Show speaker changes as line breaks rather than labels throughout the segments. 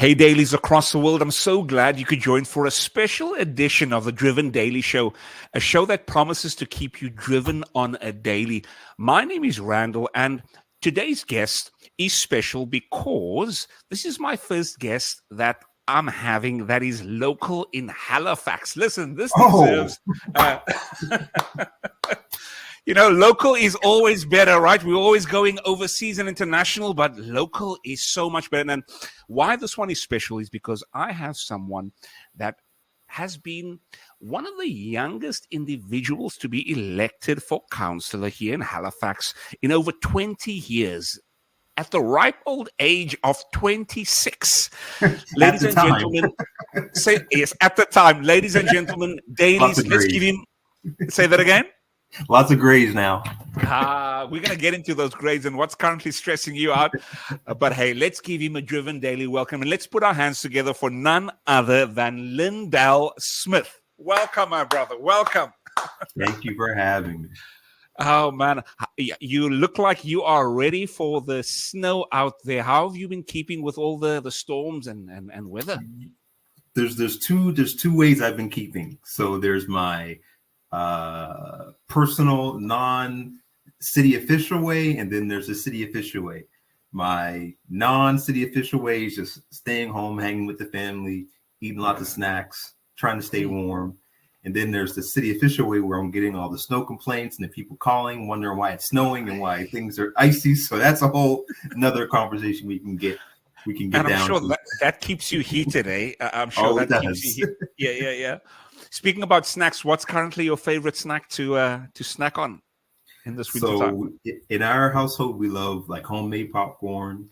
Hey, dailies across the world, I'm so glad you could join for a special edition of the Driven Daily Show, a show that promises to keep you driven on a daily. My name is Randall, and today's guest is special because this is my first guest that I'm having that is local in Halifax. Listen, this deserves... local is always better, right? We're always going overseas and international, but local is so much better. And why this one is special is because I have someone that has been one of the youngest individuals to be elected for councillor here in Halifax in over 20 years. At the ripe old age of 26. Ladies and gentlemen, yes, at the time, ladies and gentlemen, dailies, let's give him, say that again.
Lots of grades now.
We're going to get into those grades and what's currently stressing you out. But hey, let's give him a Driven Daily welcome. And let's put our hands together for none other than Lindell Smith. Welcome, my brother. Welcome.
Thank you for having me.
Oh, man. You look like you are ready for the snow out there. How have you been keeping with all the storms and weather?
There's two ways I've been keeping. So there's my personal non-city official way, and then there's the city official way. My non-city official way is just staying home, hanging with the family, eating lots of snacks, trying to stay warm. And then there's the city official way where I'm getting all the snow complaints and the people calling, wondering why it's snowing and why things are icy. So that's a whole another conversation we can get and
I'm
down
sure
to.
that keeps you heated, eh? I'm sure that keeps you heated. Yeah. Speaking about snacks, what's currently your favorite snack to snack on in this winter time?
So in our household, we love like homemade popcorn,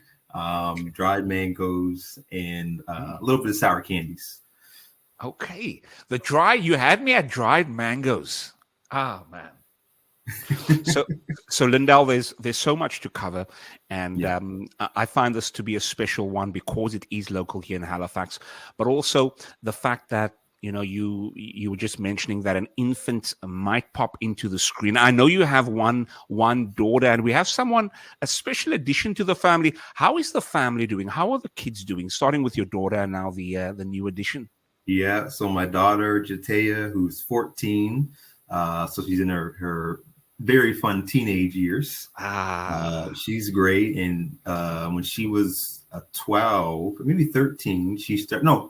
dried mangoes, and a little bit of sour candies.
Okay. You had me at dried mangoes. Oh, man. So Lindell, there's so much to cover, and I find this to be a special one because it is local here in Halifax, but also the fact that you were just mentioning that an infant might pop into the screen. I know you have one daughter, and we have a special addition to the family. How is the family doing? How are the kids doing? Starting with your daughter and now the new addition.
Yeah, so my daughter Jatea, who's 14, so she's in her very fun teenage years. She's great, and when she was 12, maybe 13,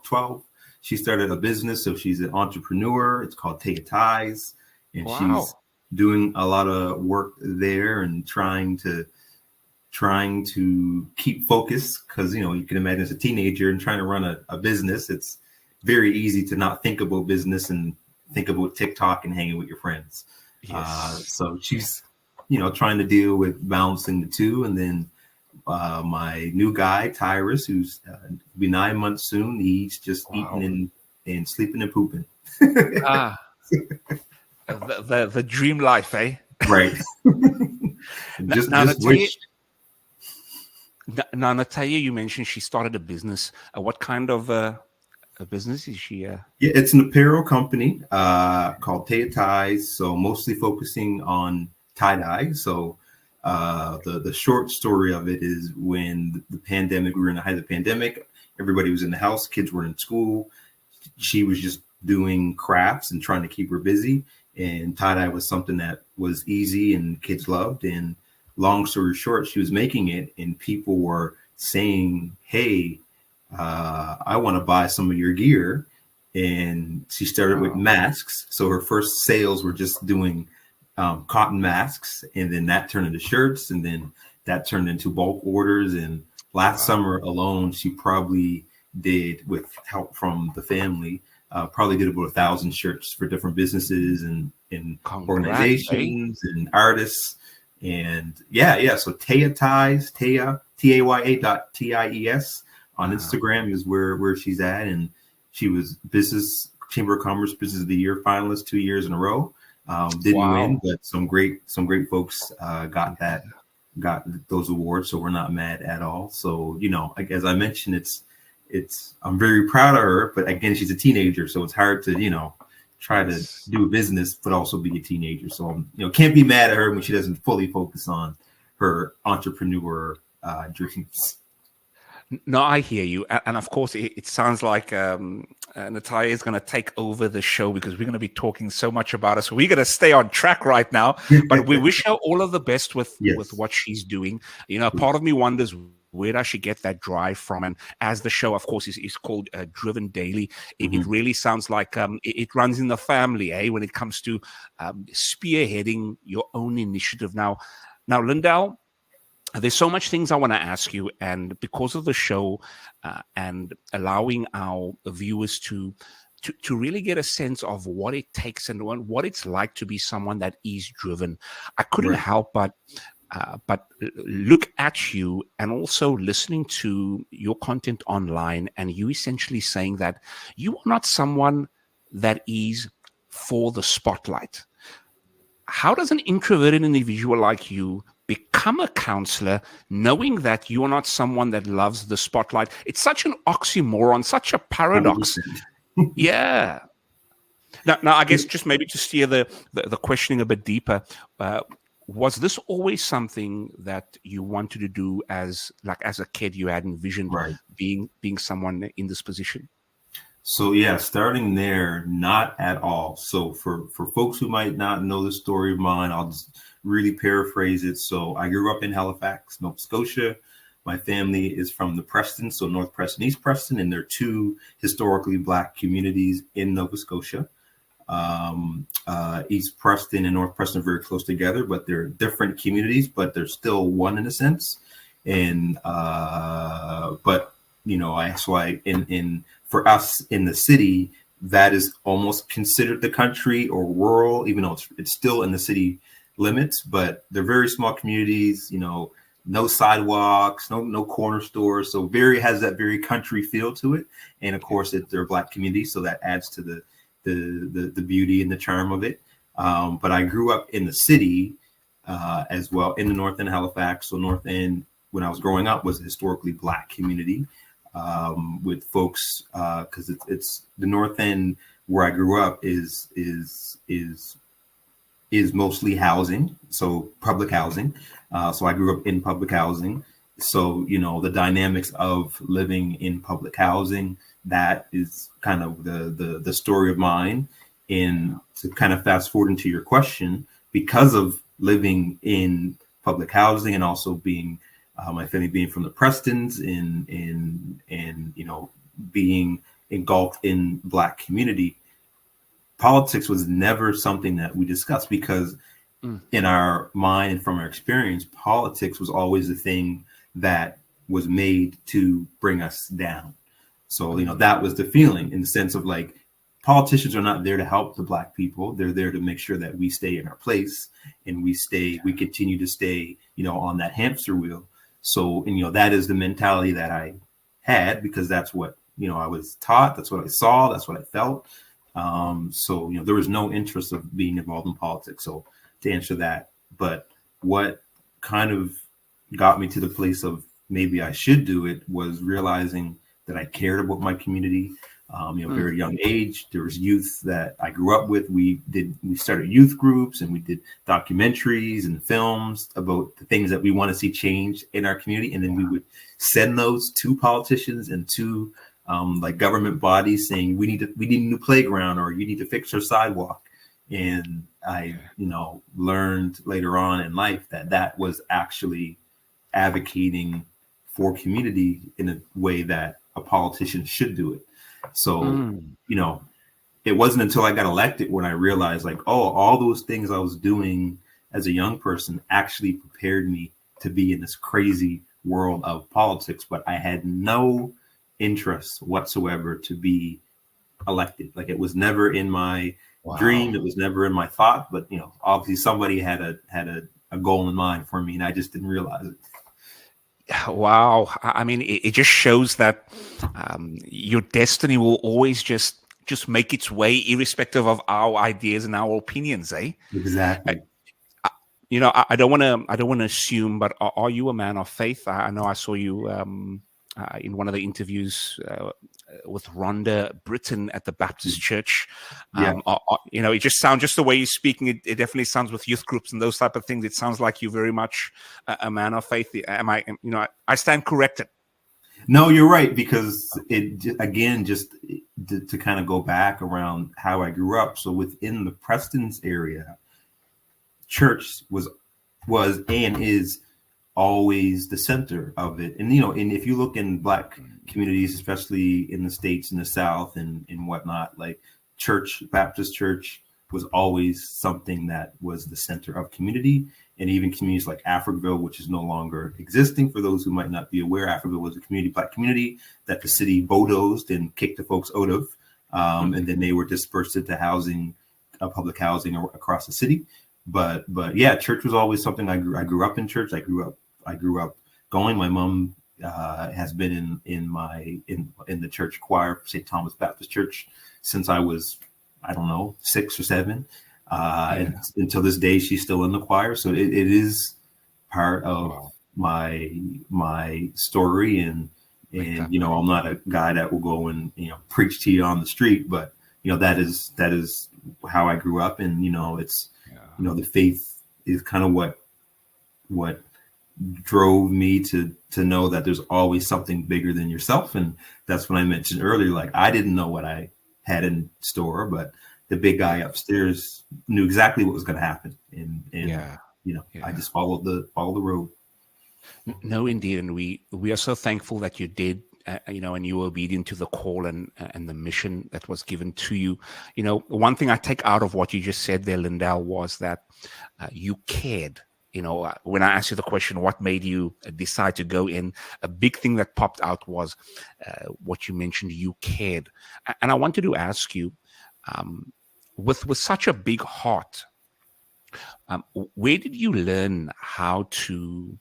12. She started a business, so she's an entrepreneur. It's called Tea Ties, and she's doing a lot of work there and trying to keep focused because you can imagine as a teenager and trying to run a business, it's very easy to not think about business and think about TikTok and hanging with your friends. Yes. So she's trying to deal with balancing the two, and then my new guy, Tyrus, who's be 9 months soon. He's just eating and sleeping and pooping.
The dream life, eh?
Right.
Now, Natalia, you mentioned she started a business. What kind of a business is she?
Yeah, it's an apparel company called Tea Ties. So mostly focusing on tie-dye. So the short story of it is when the pandemic, we were in the height of the pandemic, everybody was in the house, kids were in school. She was just doing crafts and trying to keep her busy. And tie-dye was something that was easy and kids loved. And long story short, she was making it and people were saying, hey, I want to buy some of your gear. And she started with masks. So her first sales were just doing cotton masks, and then that turned into shirts, and then that turned into bulk orders. And last summer alone, she probably did, with help from the family, probably did about 1,000 shirts for different businesses and organizations and artists. And so Tea Ties, TAYA.TIES on Instagram is where she's at, and she was Chamber of Commerce Business of the Year finalist 2 years in a row. Didn't win, but some great folks got those awards, so we're not mad at all. So as I mentioned, it's I'm very proud of her, but again, she's a teenager, so it's hard to try to do a business but also be a teenager. So can't be mad at her when she doesn't fully focus on her entrepreneur dreams.
No, I hear you. And of course, it sounds like Natalia is going to take over the show because we're going to be talking so much about her. So we're going to stay on track right now. But we wish her all of the best with
Yes.
what she's doing. You know, part of me wonders, where does she get that drive from? And as the show, of course, is called Driven Daily, it really sounds like it runs in the family, when it comes to spearheading your own initiative. Now, Lindell, there's so much things I want to ask you, and because of the show and allowing our viewers to really get a sense of what it takes and what it's like to be someone that is driven, I couldn't help but look at you and also listening to your content online, and you essentially saying that you are not someone that is for the spotlight. How does an introverted individual like you become a counselor, knowing that you are not someone that loves the spotlight? It's such an oxymoron, such a paradox. 100%. Yeah. Now, I guess just maybe to steer the questioning a bit deeper, was this always something that you wanted to do as a kid? You had envisioned being someone in this position?
So yeah, starting there, not at all. So for folks who might not know the story of mine, I'll just really paraphrase it. So I grew up in Halifax, Nova Scotia. My family is from the Preston, so North Preston, East Preston, and there are two historically Black communities in Nova Scotia. East Preston and North Preston are very close together, but they're different communities, but they're still one in a sense. And but you know, that's why for us in the city, that is almost considered the country or rural, even though it's still in the city limits, but they're very small communities, you know, no sidewalks, no corner stores. So has that very country feel to it. And of course, they're Black communities, so that adds to the beauty and the charm of it. But I grew up in the city as well, in the North End of Halifax. So North End, when I was growing up, was a historically Black community. With folks, because it's the North End where I grew up is mostly housing, so public housing. So I grew up in public housing. So you know the dynamics of living in public housing, that is kind of the story of mine. And to kind of fast forward into your question, because of living in public housing and also being my family being from the Prestons and you know, being engulfed in Black community, politics was never something that we discussed because in our mind and from our experience, politics was always the thing that was made to bring us down. So, you know, that was the feeling in the sense of like, politicians are not there to help the Black people. They're there to make sure that we stay in our place and we continue to stay, you know, on that hamster wheel. So, and, you know, that is the mentality that I had because that's what, you know, I was taught. That's what I saw. That's what I felt. So, you know, there was no interest of being involved in politics. So to answer that, but what kind of got me to the place of maybe I should do it was realizing that I cared about my community. You know, very young age. There was youth that I grew up with. We started youth groups and we did documentaries and films about the things that we want to see change in our community. And then we would send those to politicians and to like government bodies saying, we need a new playground or you need to fix our sidewalk. And I, you know, learned later on in life that was actually advocating for community in a way that a politician should do it. So, you know, it wasn't until I got elected when I realized like, oh, all those things I was doing as a young person actually prepared me to be in this crazy world of politics. But I had no interest whatsoever to be elected. Like it was never in my dream. It was never in my thought. But, you know, obviously somebody had a goal in mind for me and I just didn't realize it.
Wow. I mean, it just shows that your destiny will always just make its way, irrespective of our ideas and our opinions, eh?
Exactly.
You know, I don't want to assume, but are you a man of faith? I know I saw you in one of the interviews with Rhonda Britton at the Baptist Church. You know, it just sounds, just the way you're speaking, it definitely sounds with youth groups and those type of things. It sounds like you're very much a man of faith. Am I, you know, I stand corrected.
No, you're right, because again, just to kind of go back around how I grew up. So within the Preston's area, church was and is always the center of it. And and if you look in Black communities, especially in the States, in the South, and whatnot, like Baptist church was always something that was the center of community. And even communities like Africville, which is no longer existing. For those who might not be aware, Africville was a Black community that the city bulldozed and kicked the folks out of. And then they were dispersed into public housing across the city. But yeah, church was always something. I grew up in church. I grew up going. My mom has been in the church choir, St. Thomas Baptist Church, since I was, I don't know, 6 or 7. And until this day, she's still in the choir. So it is part of my story. And I'm not a guy that will go and preach to you on the street, but that is how I grew up. And it's the faith is kind of what drove me to know that there's always something bigger than yourself. And that's when I mentioned earlier, like, I didn't know what I had in store, but the big guy upstairs knew exactly what was going to happen. And I just followed the road.
No, indeed. And we are so thankful that you did, and you were obedient to the call and the mission that was given to you. One thing I take out of what you just said there, Lindell, was that you cared. When I asked you the question, what made you decide to go in? A big thing that popped out was what you mentioned, you cared. And I wanted to ask you, with such a big heart, where did you learn how to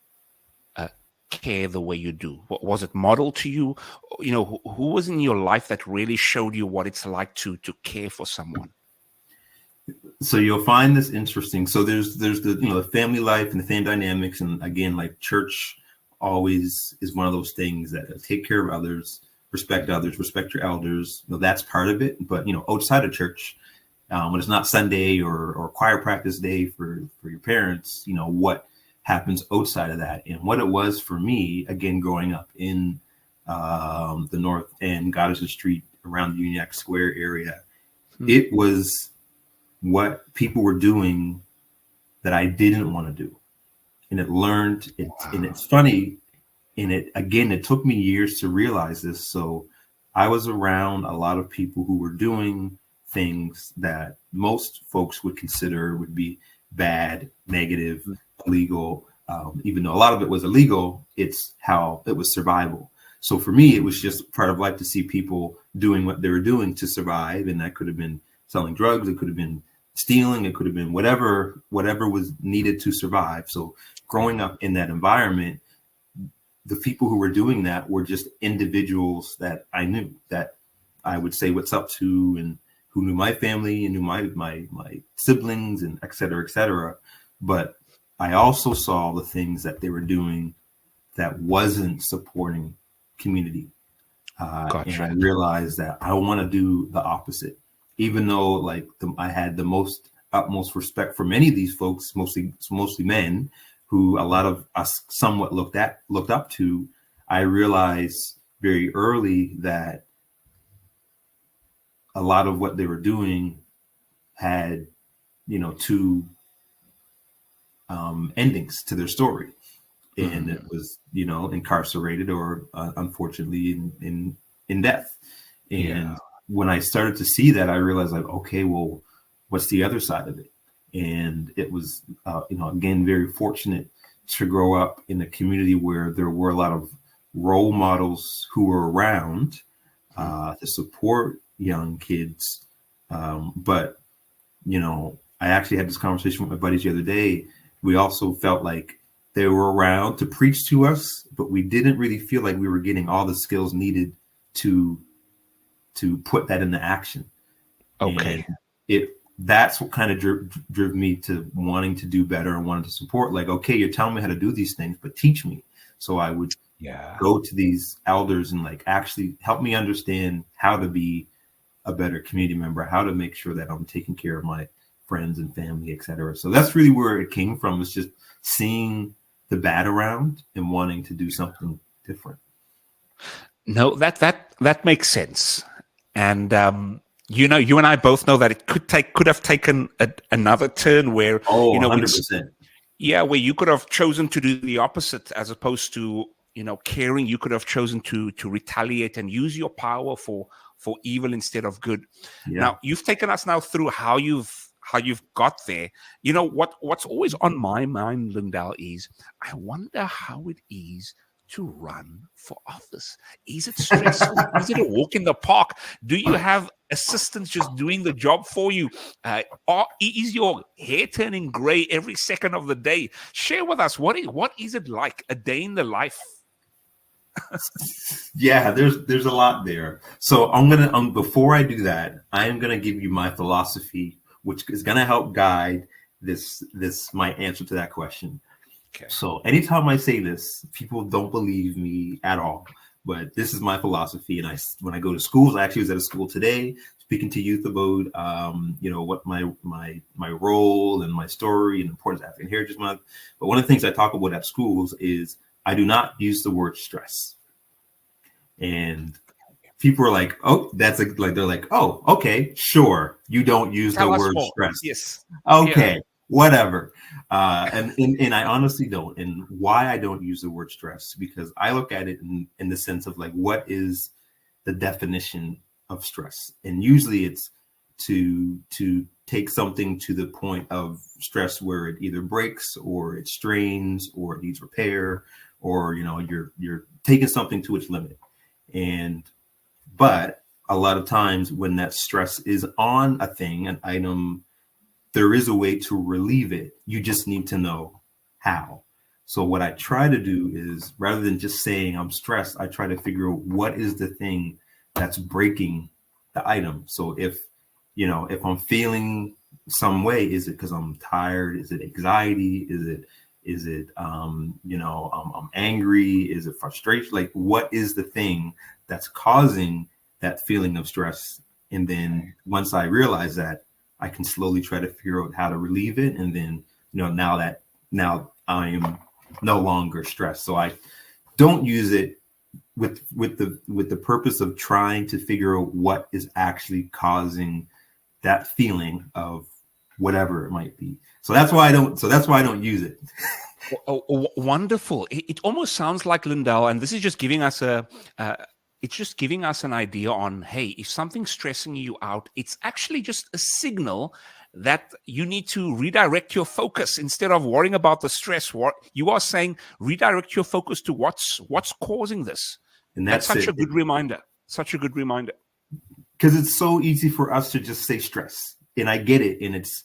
care the way you do? Was it modeled to you? Who was in your life that really showed you what it's like to care for someone?
So you'll find this interesting. So there's the family life and the family dynamics, and again, like, church always is one of those things that take care of others, respect your elders. That's part of it. But outside of church, when it's not Sunday or choir practice day for your parents, what happens outside of that. And what it was for me, again, growing up in the North End, Goddard Street, around the Uniacke Square area, it was what people were doing that I didn't want to do. And and it's funny. And it took me years to realize this. So I was around a lot of people who were doing things that most folks would consider would be bad, negative, illegal. Even though a lot of it was illegal, it's how it was survival. So for me, it was just part of life to see people doing what they were doing to survive. And that could have been selling drugs. It could have been stealing. It could have been whatever was needed to survive. So growing up in that environment, the people who were doing that were just individuals that I knew, that I would say what's up to, and who knew my family and knew my siblings, and et cetera, et cetera. But I also saw the things that they were doing that wasn't supporting community.
Gotcha.
And I realized that I want to do the opposite, even though I had the utmost respect for many of these folks, mostly men, who a lot of us somewhat looked up to. I realized very early that a lot of what they were doing had, two endings to their story. And it was, incarcerated or unfortunately in death. And when I started to see that, I realized, like, okay, well, what's the other side of it? And it was, again, very fortunate to grow up in a community where there were a lot of role models who were around to support young kids. But, I actually had this conversation with my buddies the other day. We also felt like they were around to preach to us, but we didn't really feel like we were getting all the skills needed to put that into action.
Okay.
And that's what kind of drove me to wanting to do better and wanting to support. Like, okay, you're telling me how to do these things, but teach me. So I would go to these elders and actually help me understand how to be a better community member, how to make sure that I'm taking care of my friends and family, et cetera. So that's really where it came from. It's just seeing the bad around and wanting to do something different.
No, that makes sense. And you and I both know that it could have taken another turn where
Oh,
you know,
100%.
yeah, where you could have chosen to do the opposite as opposed to caring. You could have chosen to retaliate and use your power for evil instead of good.
Yeah.
Now you've taken us now through how you've got there. You know what's always on my mind, Lindell, is I wonder how it is to run for office. Is it stressful? Is it a walk in the park? Do you have assistants just doing the job for you? Or is your hair turning gray every second of the day? Share with us what is it like, a day in the life?
Yeah, there's a lot there. So I'm gonna before I do that, I am gonna give you my philosophy, which is gonna help guide this my answer to that question.
Okay.
So anytime I say this, people don't believe me at all. But this is my philosophy, and when I go to schools, I actually was at a school today speaking to youth about what my role and my story and importance of African Heritage Month. But one of the things I talk about at schools is I do not use the word stress. And people are like, oh, they're like, oh, okay, sure. You don't use the word stress.
Yes.
Okay, yeah. Whatever. And I honestly don't. And why I don't use the word stress, because I look at it in the sense of like, what is the definition of stress? And usually it's to take something to the point of stress where it either breaks or it strains or it needs repair, or you're taking something to its limit. But a lot of times when that stress is on a thing, an item, there is a way to relieve it. You just need to know how. So what I try to do is, rather than just saying I'm stressed, I try to figure out what is the thing that's breaking the item. So if I'm feeling some way, is it because I'm tired? Is it anxiety? Is it I'm angry? Is it frustration? Like, what is the thing that's causing that feeling of stress? And then once I realize that, I can slowly try to figure out how to relieve it. And then, now I am no longer stressed. So I don't use it with the purpose of trying to figure out what is actually causing that feeling of whatever it might be. So that's why I don't use it.
Wonderful. It almost sounds like, Lindell, and this is just giving us it's just giving us an idea on, hey, if something's stressing you out, it's actually just a signal that you need to redirect your focus instead of worrying about the stress. What you are saying, redirect your focus to what's causing this. And that's such a good reminder. Such a good reminder.
Because it's so easy for us to just say stress, and I get it, and it's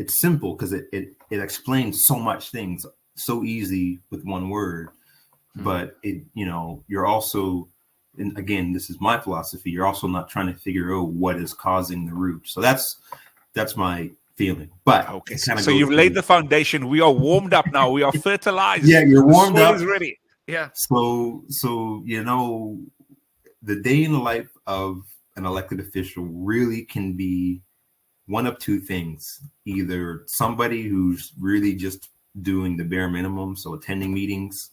simple because it explains so much things so easy with one word. But you're also, and again, this is my philosophy, you're also not trying to figure out what is causing the root. So that's my feeling. But
okay, so you've laid the foundation. We are warmed up now. We are fertilized.
Yeah, you're warmed up.
The soil is ready. Yeah.
So the day in the life of an elected official really can be one of two things: either somebody who's really just doing the bare minimum, so attending meetings,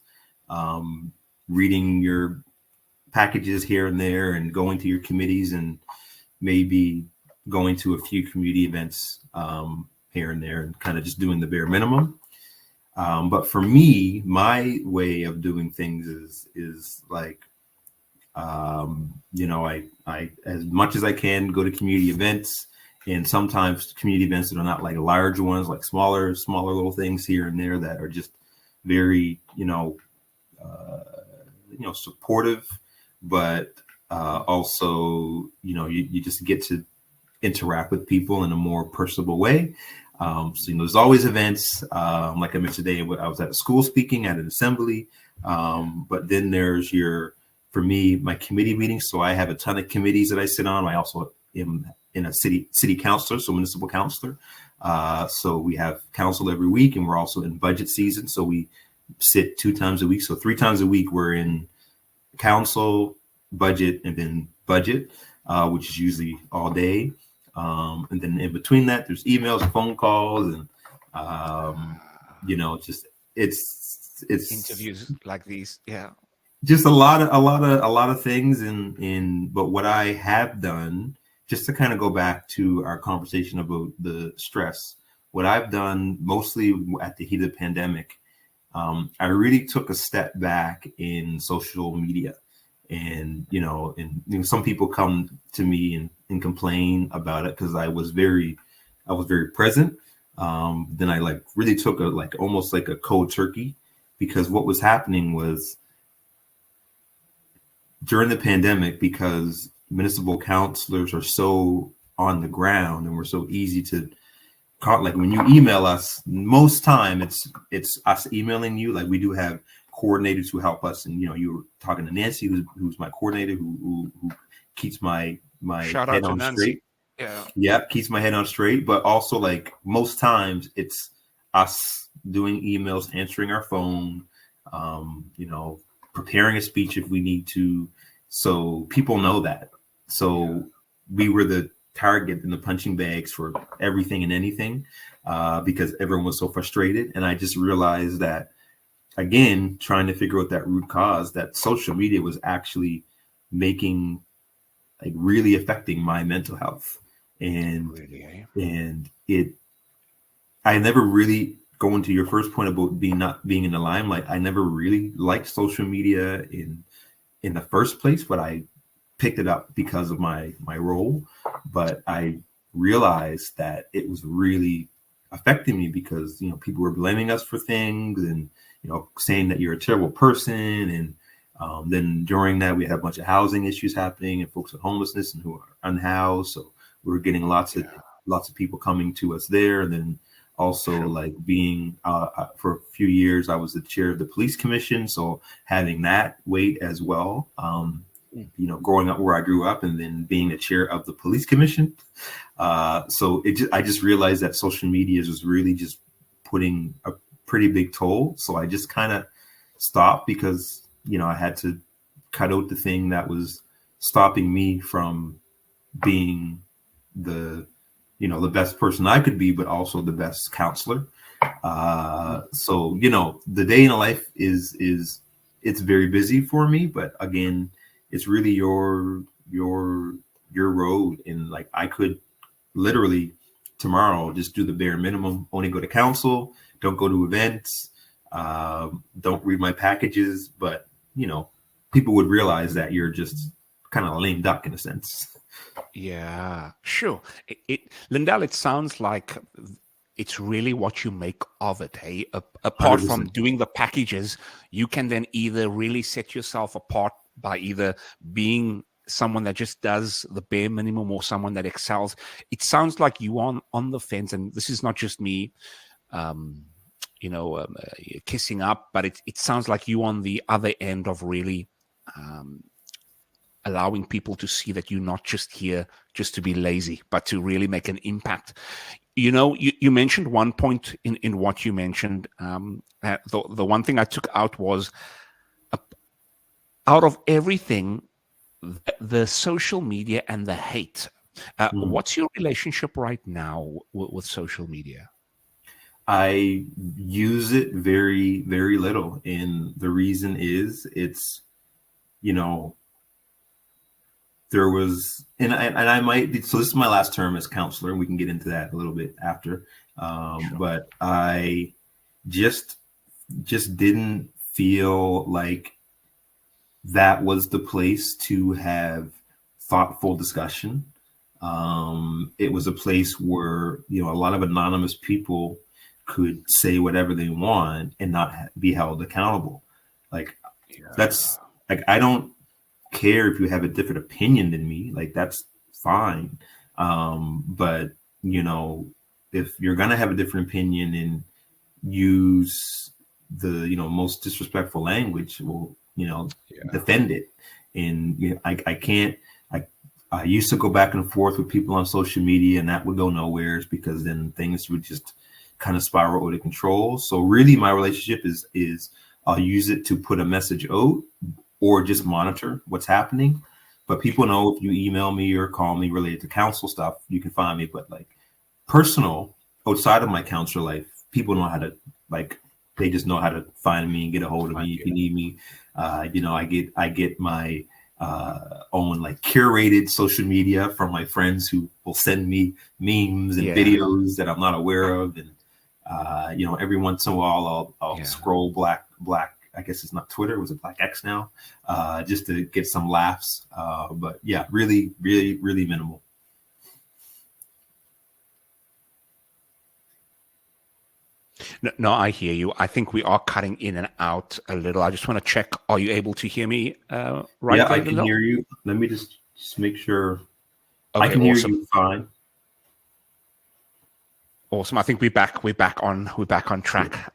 reading your packages here and there, and going to your committees, and maybe going to a few community events here and there, and kind of just doing the bare minimum. But for me, my way of doing things is like, I as much as I can go to community events, and sometimes community events that are not like large ones, like smaller little things here and there that are just very, supportive, but also, you just get to interact with people in a more personable way. So there's always events. Like I mentioned today, I was at a school speaking at an assembly. But then there's for me, my committee meetings. So I have a ton of committees that I sit on. I also am in a city councillor, so municipal councillor. So we have council every week, and we're also in budget season. So we sit 2 times a week. So 3 times a week, we're in council, budget, and then budget, which is usually all day. And then in between that, there's emails and phone calls, and it's
interviews like these. Yeah.
just a lot of things but what I have done, just to kind of go back to our conversation about the stress, what I've done mostly at the heat of the pandemic, I really took a step back in social media. And some people come to me and complain about it because I was very present. Then I like really took almost like a cold turkey, because what was happening was during the pandemic, because municipal councillors are so on the ground and we're so easy to call. Like when you email us, most time it's us emailing you. Like we do have coordinators who help us, and you were talking to Nancy, who's my coordinator, who keeps my
Shout
head
out to
on
Nancy.
straight. Yeah, keeps my head on straight. But also, like most times, it's us doing emails, answering our phone, preparing a speech if we need to. So people know that. So we were the target and the punching bags for everything and anything, because everyone was so frustrated. And I just realized that, again, trying to figure out that root cause, that social media was actually really affecting my mental health. And I never really, going to your first point about not being in the limelight, I never really liked social media in the first place, but I picked it up because of my role. But I realized that it was really affecting me because people were blaming us for things and saying that you're a terrible person. And then during that, we had a bunch of housing issues happening and folks with homelessness and who are unhoused. So we were getting lots of people coming to us there. And then also like being for a few years, I was the chair of the police commission. So having that weight as well, growing up where I grew up and then being the chair of the police commission. So I just realized that social media was really just putting a pretty big toll. So I just kind of stopped because, I had to cut out the thing that was stopping me from being the best person I could be, but also the best counselor. So, the day in a life it's very busy for me, but again, it's really your road. And like, I could literally tomorrow just do the bare minimum, only go to council, don't go to events, don't read my packages, but people would realize that you're just kind of a lame duck in a sense.
Yeah, sure. Lindell, it sounds like it's really what you make of it. Hey, apart
100%.
from doing the packages, you can then either really set yourself apart by either being someone that just does the bare minimum or someone that excels. It sounds like you on the fence, and this is not just me, kissing up, but it sounds like you on the other end of really allowing people to see that you're not just here just to be lazy, but to really make an impact. You mentioned one point in what you mentioned. The one thing I took out was, out of everything, the social media and the hate. What's your relationship right now with social media?
I use it very, very little. And the reason is it's, there was, and I might be, so this is my last term as counselor, and we can get into that a little bit after.
Sure.
But I just didn't feel like that was the place to have thoughtful discussion. It was a place where, a lot of anonymous people could say whatever they want and not be held accountable. Like, that's like, I don't care if you have a different opinion than me, like that's fine. But if you're gonna have a different opinion and use the most disrespectful language, well, defend it. And I can't. I used to go back and forth with people on social media, and that would go nowhere because then things would just kind of spiral out of control. So really, my relationship is I'll use it to put a message out or just monitor what's happening. But people know if you email me or call me related to council stuff, you can find me. But like personal, outside of my council life, people know how to like they just know how to find me and get a hold of me if you need me. I get my own like curated social media from my friends who will send me memes and videos that I'm not aware of, and every once in a while I'll scroll black. I guess it's not Twitter; it was a Black X now, just to get some laughs. But yeah, really, really, really minimal.
No, I hear you. I think we are cutting in and out a little. I just want to check. Are you able to hear me right?
Yeah, I can hear you. Let me just make sure.
Okay,
I can hear you fine.
Awesome. I think we're back on track.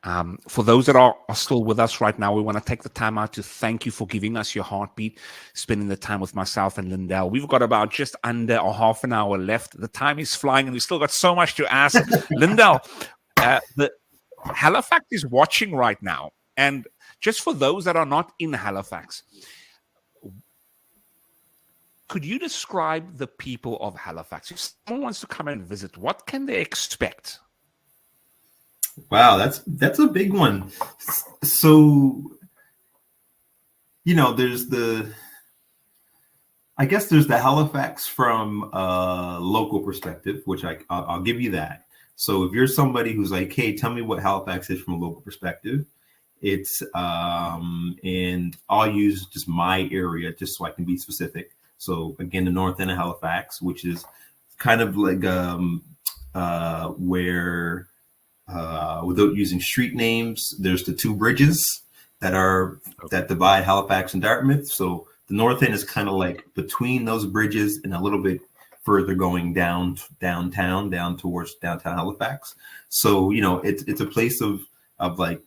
For those that are still with us right now, we want to take the time out to thank you for giving us your heartbeat, spending the time with myself and Lindell. We've got about just under a half an hour left. The time is flying and we've still got so much to ask. Lindell, the Halifax is watching right now. And just for those that are not in Halifax, could you describe the people of Halifax? If someone wants to come and visit, what can they expect?
Wow, that's a big one. So, there's the Halifax from a local perspective, which I'll give you that. So if you're somebody who's like, hey, tell me what Halifax is from a local perspective, it's and I'll use just my area just so I can be specific. So again, the north end of Halifax, which is kind of like where, without using street names, there's the two bridges that divide Halifax and Dartmouth. So the north end is kind of like between those bridges and a little bit further going down towards downtown Halifax. So it's a place of like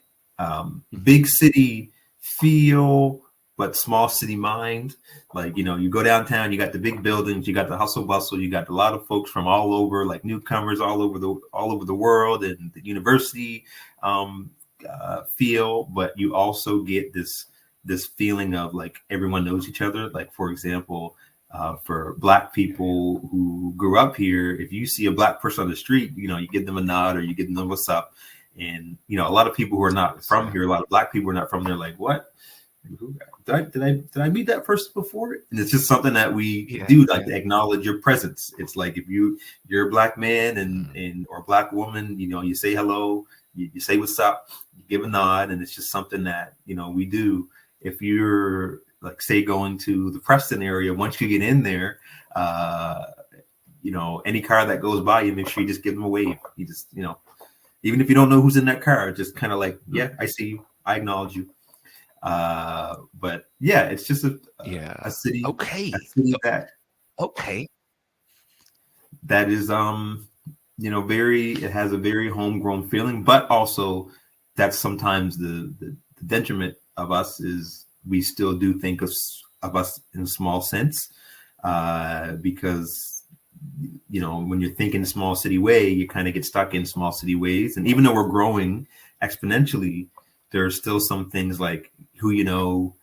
big city feel, but small city mind. Like, you go downtown, you got the big buildings, you got the hustle bustle, you got a lot of folks from all over, like newcomers all over the world, and the university feel. But you also get this feeling of like everyone knows each other. Like, for example, for Black people who grew up here, if you see a Black person on the street, you give them a nod or you give them what's up. And a lot of people who are not from here, a lot of Black people who are not from there, like, what? Did I meet that person before? And it's just something that we do, like to acknowledge your presence. It's like if you're a Black man and or a Black woman, you say hello, you say what's up, you give a nod, and it's just something that we do. If you're like, say, going to the Preston area, once you get in there, any car that goes by, you make sure you just give them a wave. You just even if you don't know who's in that car, just kind of like, yeah, I see you, I acknowledge you. But yeah, it's just a city.
Okay.
A city that is it has a very homegrown feeling, but also that's sometimes the detriment of us is we still do think of us in a small sense, because when you're thinking small city way, you kind of get stuck in small city ways. And even though we're growing exponentially, there are still some things like who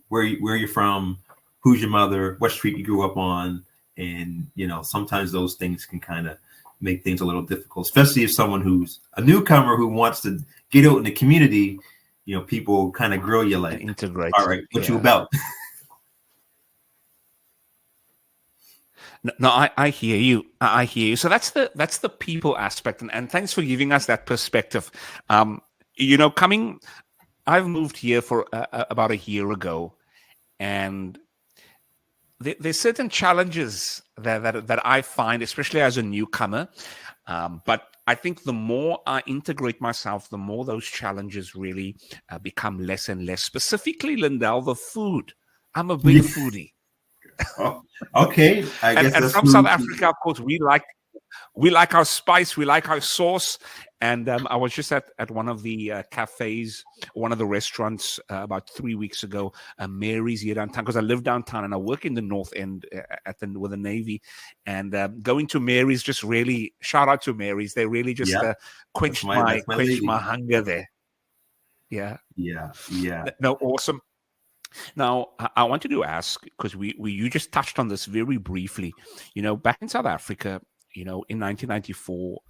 where you're from, who's your mother, what street you grew up on. And, sometimes those things can kind of make things a little difficult, especially if someone who's a newcomer who wants to get out in the community, people kind of grill you like,
integrate.
All right, what you about?
No, I hear you. I hear you. So that's the people aspect. And thanks for giving us that perspective. I've moved here for about a year ago, and there's certain challenges that I find, especially as a newcomer. But I think the more I integrate myself, the more those challenges really become less and less. Specifically, Lindell, the food. I'm a big foodie.
Oh, okay. I guess
and from South Africa, of course, we like our spice, we like our sauce. And I was just at one of the cafes, one of the restaurants about 3 weeks ago, Mary's here downtown, because I live downtown and I work in the North End with the Navy. And going to Mary's just really, shout out to Mary's. They really just quenched my hunger there. Yeah. No, awesome. Now, I wanted to ask, because you just touched on this very briefly. Back in South Africa, in 1994,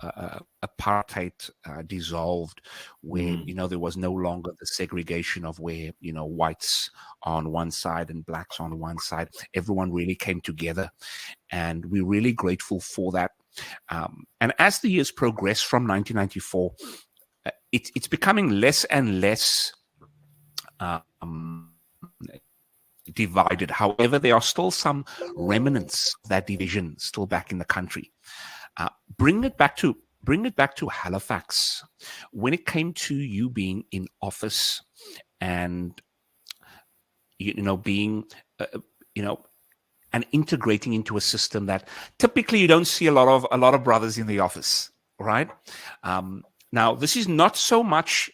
apartheid dissolved, where there was no longer the segregation of where whites on one side and blacks on one side. Everyone really came together, and we're really grateful for that. And as the years progress from 1994, it's becoming less and less divided. However, there are still some remnants of that division still back in the country. Bring it back to Halifax. When it came to you being in office and being and integrating into a system that typically you don't see a lot of brothers in the office, right? Now, this is not so much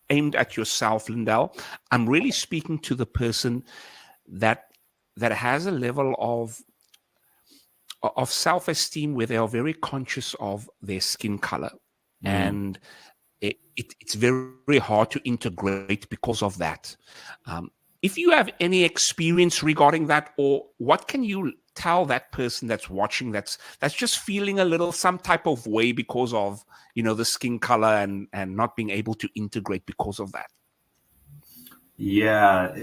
aimed at yourself, Lindell. I'm really speaking to the person that has a level of self-esteem where they are very conscious of their skin color, and it's very, very hard to integrate because of that. If you have any experience regarding that, or what can you tell that person that's watching that's just feeling a little some type of way because of the skin color and not being able to integrate because of that?
Yeah,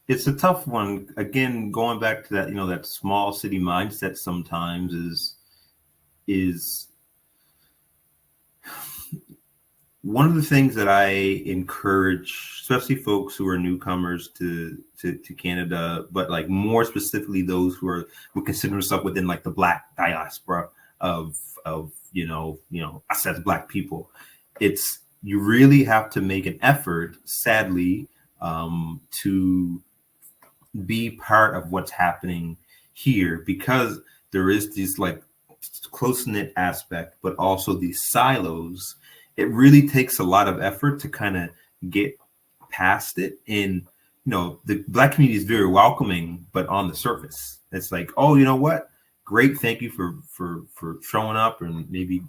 it's a tough one. Again, going back to that, that small city mindset sometimes is one of the things that I encourage, especially folks who are newcomers to Canada, but like more specifically those who consider themselves within like the Black diaspora of us as Black people. It's, you really have to make an effort, sadly, to be part of what's happening here, because there is this like close-knit aspect, but also these silos. It really takes a lot of effort to kind of get past it. And, the Black community is very welcoming, but on the surface, it's like, oh, you know what? Great. Thank you for showing up and maybe,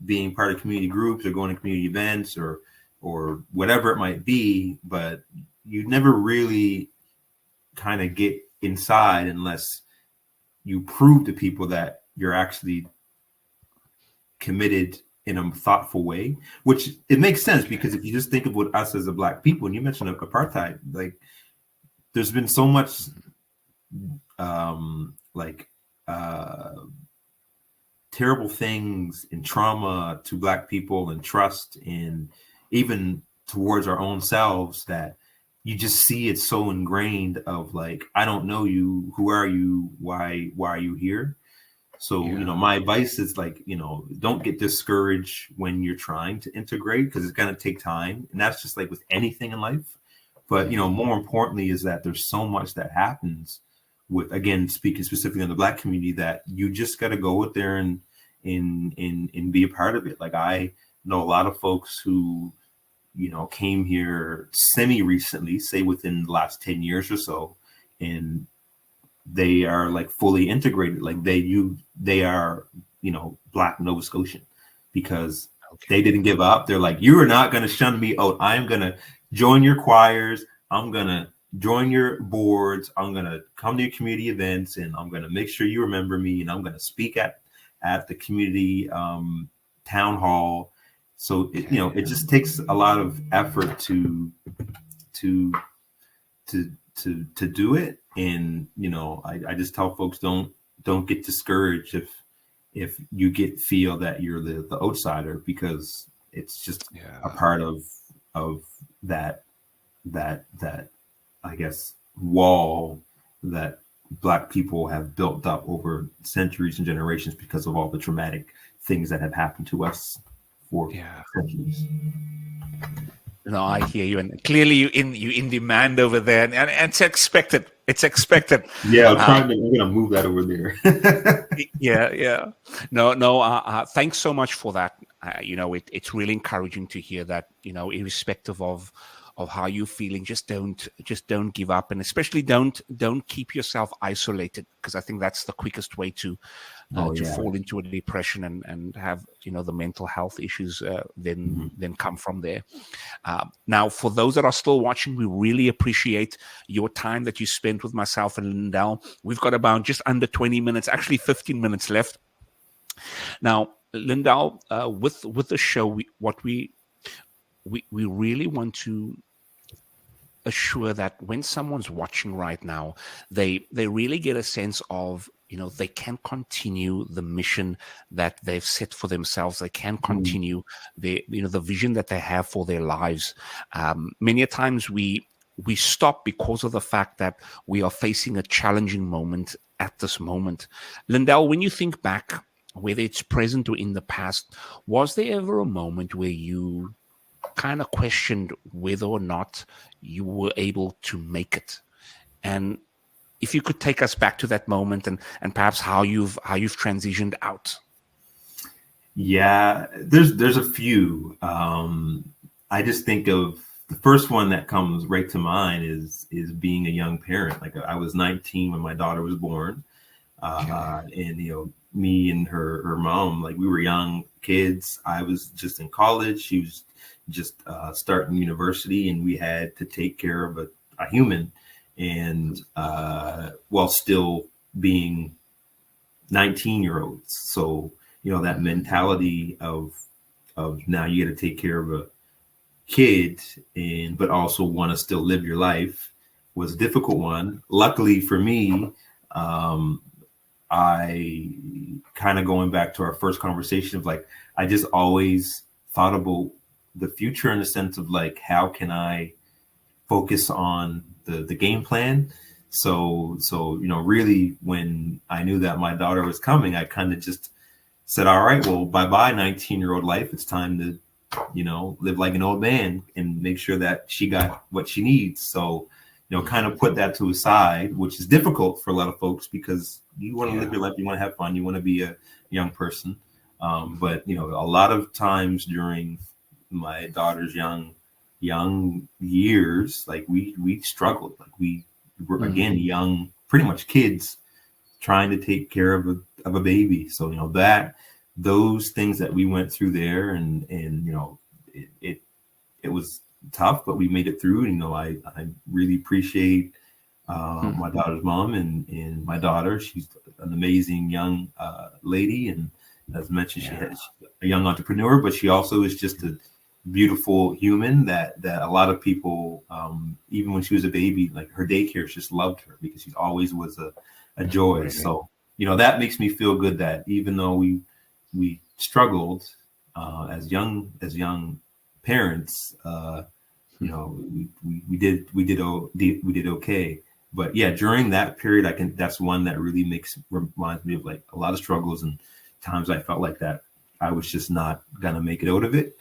being part of community groups or going to community events or whatever it might be. But you never really kind of get inside unless you prove to people that you're actually committed in a thoughtful way, which it makes sense, because if you just think about us as a Black people, and you mentioned apartheid, like there's been so much terrible things and trauma to Black people and trust, and even towards our own selves, that you just see it so ingrained of like, I don't know you, who are you, why are you here? So, my advice is like, don't get discouraged when you're trying to integrate, because it's going to take time. And that's just like with anything in life. But, more importantly is that there's so much that happens with, again, speaking specifically on the Black community, that you just got to go out there and be a part of it. Like, I know a lot of folks who, came here semi-recently, say within the last 10 years or so, and they are like fully integrated. Like they are, Black Nova Scotian, because they didn't give up. They're like, you are not going to shun me out. I'm going to join your choirs. I'm going to join your boards. I'm going to come to your community events, and I'm going to make sure you remember me. And I'm going to speak at the community town hall. So it just takes a lot of effort to do it. And I just tell folks, don't get discouraged if you feel that you're the outsider, because it's just a part of that I guess wall that Black people have built up over centuries and generations because of all the traumatic things that have happened to us for centuries.
No, I hear you, and clearly you in demand over there, and it's expected. It's expected.
Yeah, I'm gonna move that over there.
Yeah. No. Thanks so much for that. It's really encouraging to hear that. Irrespective of how you're feeling, just don't give up, and especially don't keep yourself isolated, because I think that's the quickest way to fall into a depression and have the mental health issues then come from there. Now, for those that are still watching, we really appreciate your time that you spent with myself and Lindell. We've got about just under 20 minutes, actually 15 minutes left. Now, Lindell, with the show, we really want to assure that when someone's watching right now, they really get a sense of, they can continue the mission that they've set for themselves. They can continue the vision that they have for their lives. Many a times we stop because of the fact that we are facing a challenging moment at this moment. Lindell, when you think back, whether it's present or in the past, was there ever a moment where you kind of questioned whether or not you were able to make it? And if you could take us back to that moment and perhaps how you've transitioned out.
Yeah, there's a few. I just think of the first one that comes right to mind is being a young parent. Like, I was 19 when my daughter was born, and me and her mom, like, we were young kids. I was just in college. She was just starting university, and we had to take care of a human, and while still being 19-year-olds. So that mentality of now you got to take care of a kid but also want to still live your life was a difficult one. Luckily for me, I kind of, going back to our first conversation of, like, I just always thought about the future in the sense of, like, how can I focus on the game plan? So really, when I knew that my daughter was coming, I kind of just said, all right, well, bye-bye 19-year-old life. It's time to, live like an old man and make sure that she got what she needs. So, kind of put that to a side, which is difficult for a lot of folks, because you want to live your life, you want to have fun, you want to be a young person. But a lot of times during my daughter's young years, like, we struggled. Like, we were again young, pretty much kids, trying to take care of a baby. So those things that we went through there, and it was tough, but we made it through. I really appreciate my daughter's mom and my daughter. She's an amazing young lady, and as mentioned, she's a young entrepreneur, but she also is just a beautiful human that a lot of people, even when she was a baby, like, her daycare just loved her because she always was a joy. Right. So that makes me feel good that even though we struggled as young parents, we did okay. But yeah, during that period, that's one that really reminds me of, like, a lot of struggles and times I felt like that I was just not gonna make it out of it.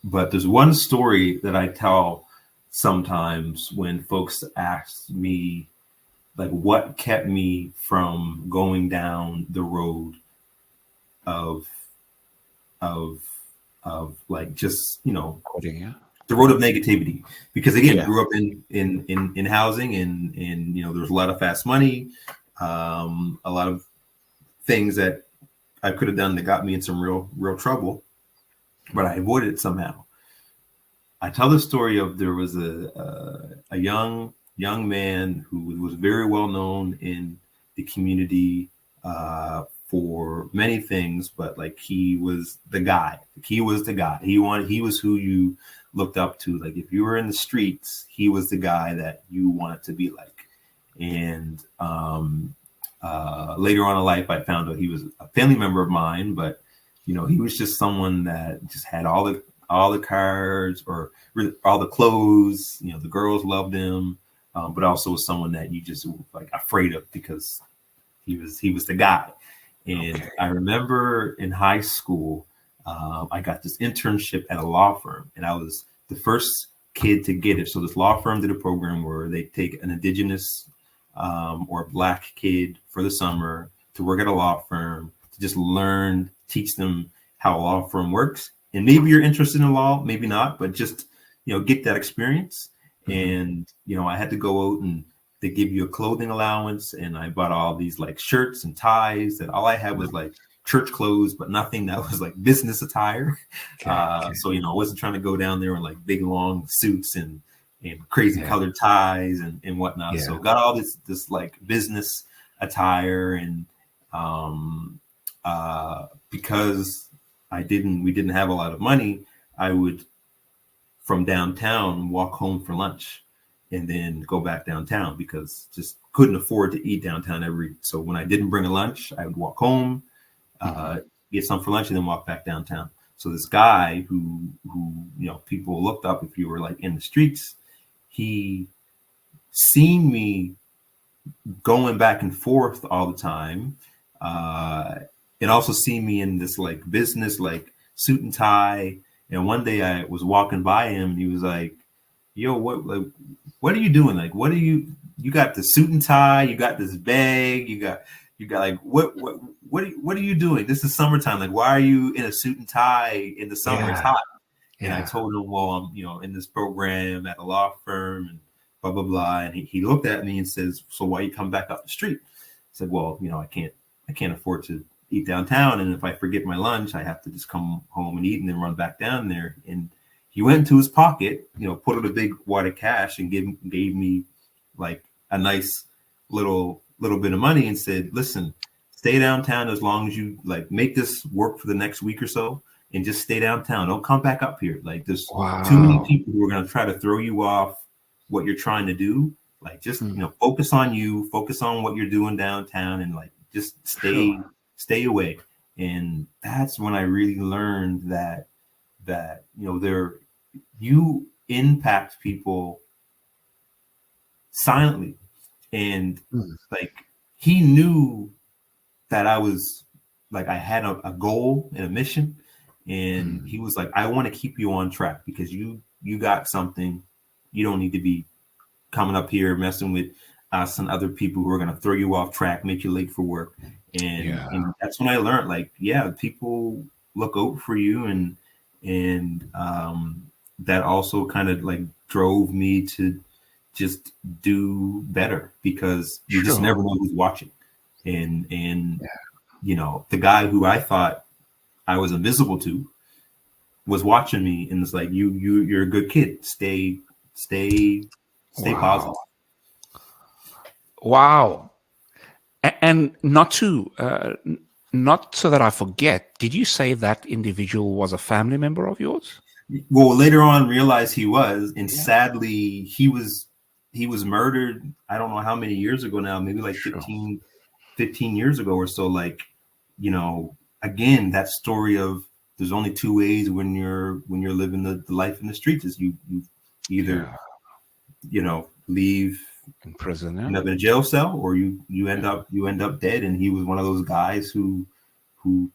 But there's one story that I tell sometimes when folks ask me, like, what kept me from going down the road of like, just
quitting,
the road of negativity, because again, grew up in housing, and there's a lot of fast money, a lot of things that I could have done that got me in some real trouble, but I avoided it somehow. I tell the story of, there was a young man who was very well known in the community for many things, but, like, he was the guy. He was who you looked up to. Like, if you were in the streets, he was the guy that you wanted to be like. And later on in life, I found out he was a family member of mine, but he was just someone that just had all the cars, or really all the clothes. The girls loved him, but also was someone that you just were, like, afraid of, because he was the guy. And I remember in high school, I got this internship at a law firm, and I was the first kid to get it. So this law firm did a program where they take an indigenous or a Black kid for the summer to work at a law firm, to just teach them how a law firm works. And maybe you're interested in law, maybe not, but just, get that experience. And, I had to go out and they give you a clothing allowance. And I bought all these like shirts and ties, and all I had was like church clothes, but nothing that was like business attire. So, I wasn't trying to go down there in like big, long suits and crazy colored ties and whatnot. Yeah. So got all this like business attire. And because we didn't have a lot of money, I would from downtown walk home for lunch and then go back downtown because just couldn't afford to eat downtown so when I didn't bring a lunch, I would walk home, get some for lunch, and then walk back downtown. So this guy who people looked up if you were like in the streets, he seen me going back and forth all the time, and also seen me in this like business like suit and tie. And one day I was walking by him and he was like, yo, what are you doing? Like, you got the suit and tie, you got this bag, you got like, what are you doing? This is summertime. Like, why are you in a suit and tie in the summer? It's hot. And I told him, well, I'm, in this program at a law firm and blah, blah, blah. And he looked at me and says, so why you come back up the street? I said, well, I can't afford to eat downtown. And if I forget my lunch, I have to just come home and eat and then run back down there. And he went into his pocket, put out a big wad of cash and gave me like a nice little bit of money and said, listen, stay downtown as long as you like make this work for the next week or so, and just stay downtown. Don't come back up here. Like there's too many people who are going to try to throw you off what you're trying to do. Like just, focus on you, focus on what you're doing downtown, and like just stay away. And that's when I really learned that you impact people silently. And like he knew that I was like, I had a goal and a mission, and he was like, I want to keep you on track because you got something. You don't need to be coming up here messing with us and other people who are going to throw you off track, make you late for work. And that's when I learned, like, people look out for you, and that also kind of like drove me to just do better because you just never know who's watching. And the guy who I thought I was invisible to was watching me, and it's like, you're a good kid. Stay positive.
Wow. And not so that I forget, did you say that individual was a family member of yours?
Well, later on realized he was, and sadly he was murdered. I don't know how many years ago now, maybe like 15 years ago or so. Like, again, that story of there's only two ways when you're living the life in the streets is you either, leave
in prison,
end up in a jail cell, or you end up dead. And he was one of those guys who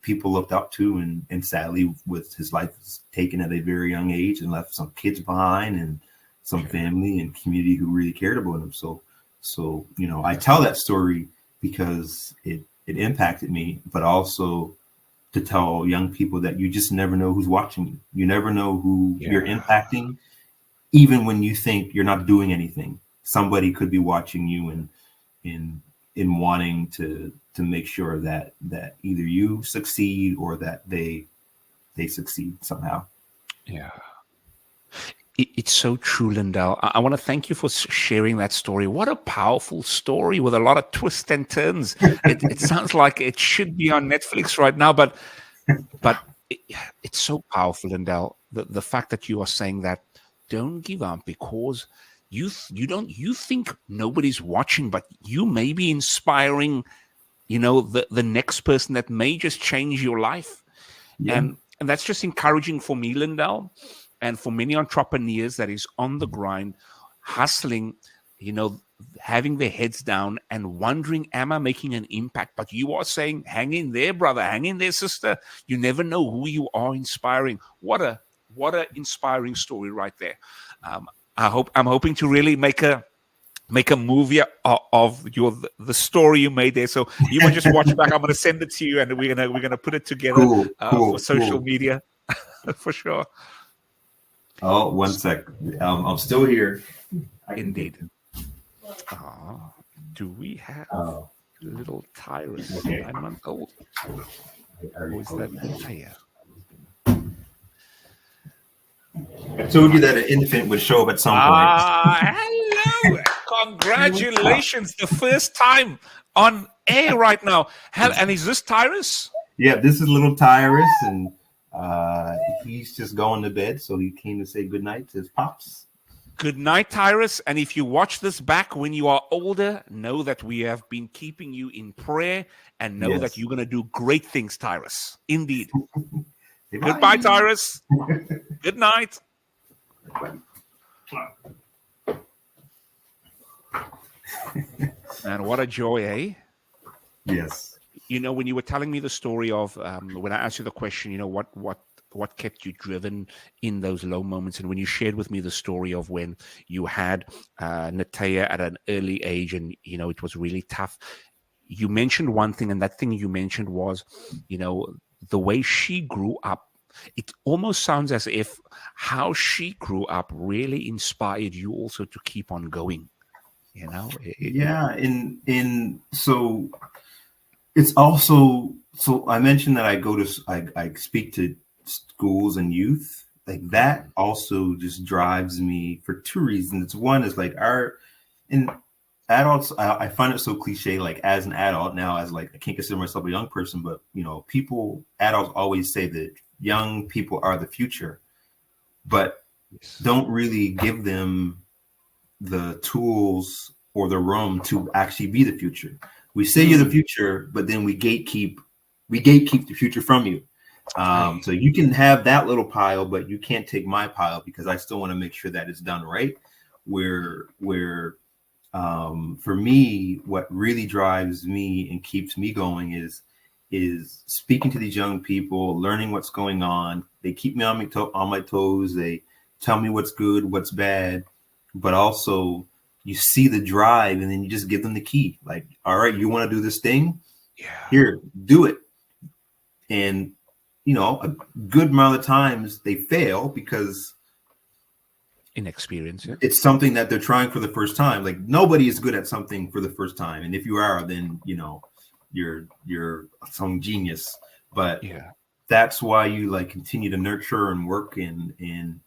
people looked up to, and sadly with his life was taken at a very young age and left some kids behind and some family and community who really cared about him. So I tell that story because it impacted me, but also to tell young people that you just never know who's watching you. You never know who you're impacting. Even when you think you're not doing anything, somebody could be watching you and in wanting to make sure that either you succeed or that they succeed somehow.
Yeah. It's so true, Lindell. I want to thank you for sharing that story. What a powerful story with a lot of twists and turns. It sounds like it should be on Netflix right now, but it's so powerful, Lindell. The fact that you are saying that, don't give up because you think nobody's watching, but you may be inspiring, the next person that may just change your life. Yeah. And that's just encouraging for me, Lindell. And for many entrepreneurs that is on the grind, hustling, having their heads down and wondering, am I making an impact? But you are saying, hang in there, brother, hang in there, sister. You never know who you are inspiring. What a inspiring story right there. I'm hoping to really make a movie of the story you made there. So you might just watch back. I'm going to send it to you, and we're gonna put it together for social media for sure.
Oh, one sec. I'm still here.
Indeed. Do we have little Tyrus,
Okay.
9 months old? Or is that Nataya?
I told you that an infant would show up at some point.
Hello! Congratulations, the first time on air right now. And is this Tyrus?
Yeah, this is little Tyrus, and he's just going to bed, so he came to say goodnight to his pops.
Good night, Tyrus. And if you watch this back when you are older, know that we have been keeping you in prayer, and know that you're going to do great things, Tyrus. Indeed. Goodbye, Tyrus. Good night. Man, what a joy, eh?
Yes.
You know, when you were telling me the story of when I asked you the question, you know, what kept you driven in those low moments, and when you shared with me the story of when you had Nataya at an early age, and you know it was really tough. You mentioned one thing, and that thing you mentioned was, you know, the way she grew up. It almost sounds as if how she grew up really inspired you also to keep on going. You know?
So it's also, so I mentioned that I speak to schools and youth. Like that also just drives me for two reasons. One is like in adults, I find it so cliche, like as an adult now, as like I can't consider myself a young person, but you know, adults always say that young people are the future, but don't really give them the tools or the room to actually be the future. We say you're the future, but then we gatekeep the future from you. So you can have that little pile, but you can't take my pile because I still want to make sure that it's done right. Where for me, what really drives me and keeps me going is speaking to these young people, learning what's going on. They keep me on my toes. They tell me what's good, what's bad, but also you see the drive, and then you just give them the key. Like, all right, you want to do this thing? Yeah. Here, do it. And you know, a good amount of times they fail because
inexperience. Yeah.
It's something that they're trying for the first time. Like nobody is good at something for the first time, and if you are, then you know you're some genius. But that's why you like continue to nurture and work, and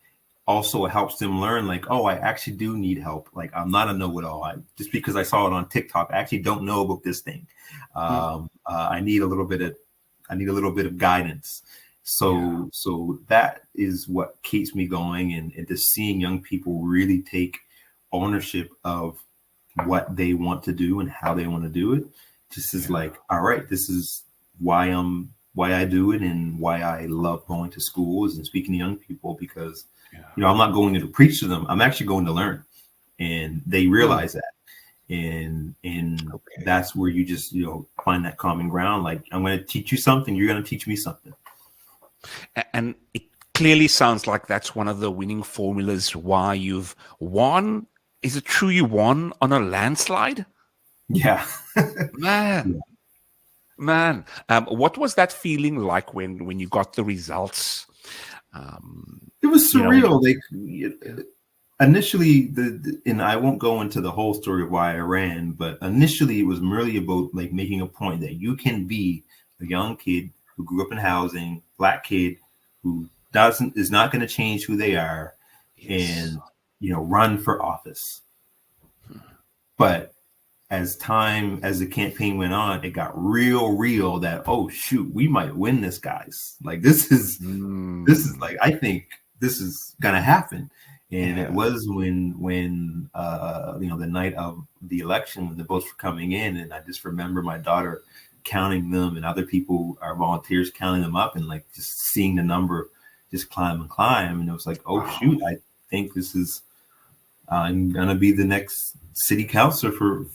also it helps them learn like, oh, I actually do need help. Like I'm not a know-it-all. Just because I saw it on TikTok, I actually don't know about this thing. I need a little bit of guidance. So that is what keeps me going, and just seeing young people really take ownership of what they want to do and how they want to do it. Just is like, all right, this is why I do it and why I love going to schools and speaking to young people, because you know, I'm not going to preach to them. I'm actually going to learn, and they realize that. And that's where you just, you know, find that common ground. Like, I'm going to teach you something. You're going to teach me something.
And it clearly sounds like that's one of the winning formulas why you've won. Is it true you won on a landslide?
Yeah.
Man. What was that feeling like when you got the results?
It was surreal. Initially, and I won't go into the whole story of why I ran, but initially it was merely about like making a point that you can be a young kid who grew up in housing, Black kid who is not going to change who they are, and you know, run for office. But as the campaign went on, it got real that, oh shoot, we might win this, guys. Like this is like, I think this is gonna happen. And it was when you know, the night of the election, when the votes were coming in, and I just remember my daughter counting them and other people, our volunteers, counting them up, and like just seeing the number just climb, and it was like, oh shoot, I think this is I'm gonna be the next city councilor for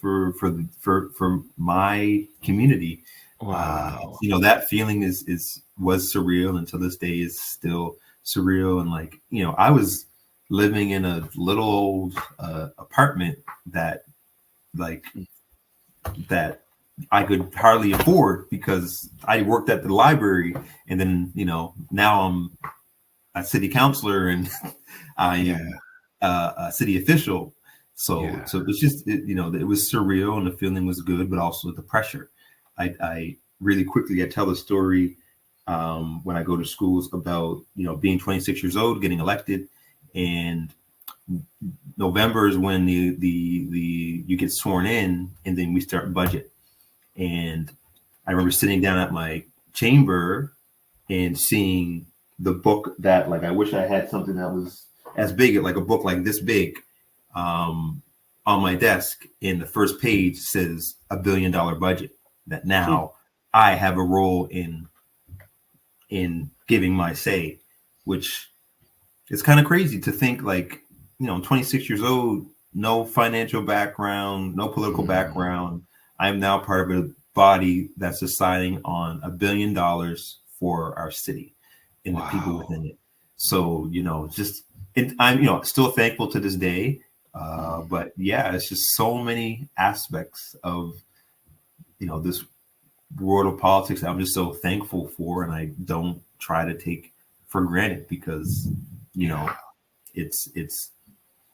my community. Wow. You know, that feeling was surreal, and to this day is still surreal. And like, you know, I was living in a little old apartment that I could hardly afford because I worked at the library, and then, you know, now I'm a city councillor and I am a city official. So it's just, it was surreal and the feeling was good, but also the pressure. I really quickly, I tell the story when I go to schools about, being 26 years old, getting elected, and November is when you get sworn in, and then we start budget. And I remember sitting down at my chamber and seeing the book that, like, I wish I had something that was as big, like a book like this big, on my desk. And the first page says $1 billion budget. That now I have a role in giving my say, which is kind of crazy to think, like, I'm 26 years old, no financial background, no political background. I'm now part of a body that's deciding on $1 billion for our city and the people within it. So, I'm, still thankful to this day. But yeah, it's just so many aspects of, this world of politics that I'm just so thankful for, and I don't try to take for granted, because,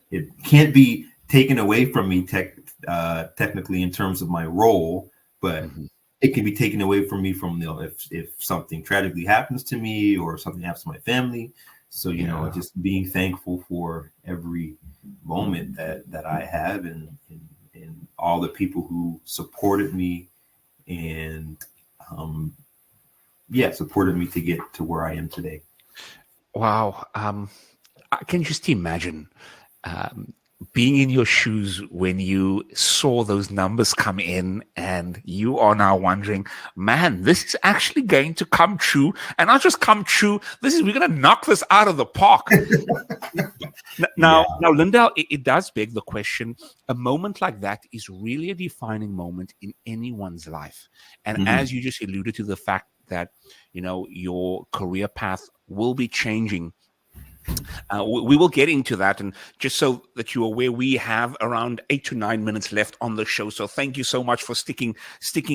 it can't be taken away from me technically in terms of my role, but it can be taken away from me from, if something tragically happens to me or something happens to my family. So, just being thankful for every moment that I have, and all the people who supported me and, supported me to get to where I am today.
Wow. I can just imagine being in your shoes when you saw those numbers come in, and you are now wondering, man, this is actually going to come true. And not just come true, we're going to knock this out of the park. Now, Lindell, it does beg the question, a moment like that is really a defining moment in anyone's life. And as you just alluded to, the fact that, your career path will be changing. We will get into that, and just so that you're aware, we have around 8 to 9 minutes left on the show. So thank you so much for sticking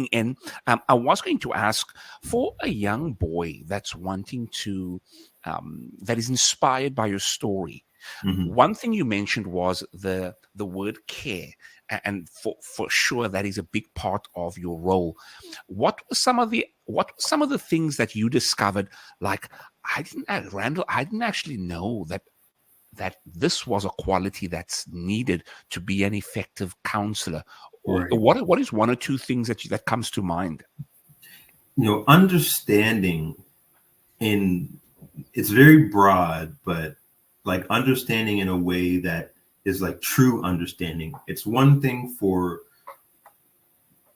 in. I was going to ask, for a young boy that's wanting to, that is inspired by your story. One thing you mentioned was the word care, and for sure that is a big part of your role. What were some of the things that you discovered? Like, Randall, I didn't actually know that this was a quality that's needed to be an effective counselor. Right. What is one or two things that comes to mind?
Understanding, it's very broad, but like understanding in a way that is like true understanding. It's one thing for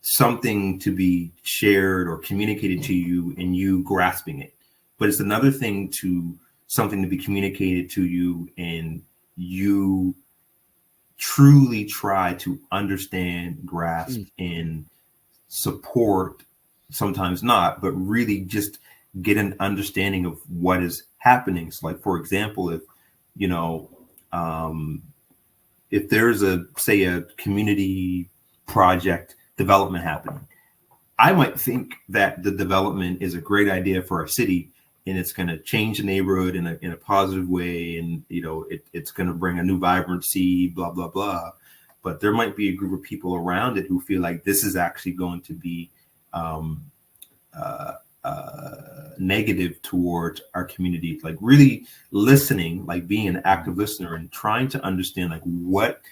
something to be shared or communicated to you and you grasping it, but it's another thing to something to be communicated to you and you truly try to understand, grasp, and support, sometimes not, but really just get an understanding of what is happening. So, like, for example, if there's a community project development happening, I might think that the development is a great idea for our city, and it's going to change the neighborhood in a positive way, and it's going to bring a new vibrancy, blah blah blah. But there might be a group of people around it who feel like this is actually going to be negative towards our community. Like, really listening, like being an active listener and trying to understand, like, what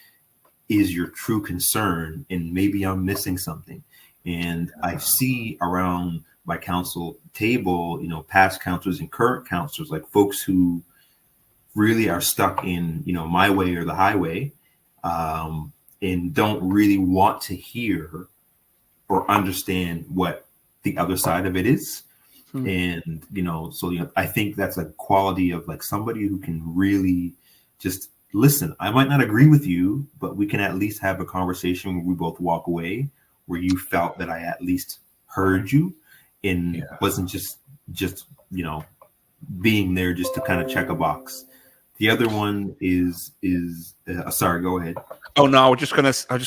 is your true concern, and maybe I'm missing something. And I see around my council table, past councilors and current councilors, like folks who really are stuck in, my way or the highway, and don't really want to hear or understand what the other side of it is. And, I think that's a quality of like somebody who can really just listen. I might not agree with you, but we can at least have a conversation where we both walk away, where you felt that I at least heard you and wasn't just being there just to kind of check a box. The other one is sorry, go ahead.
Oh no, I'm just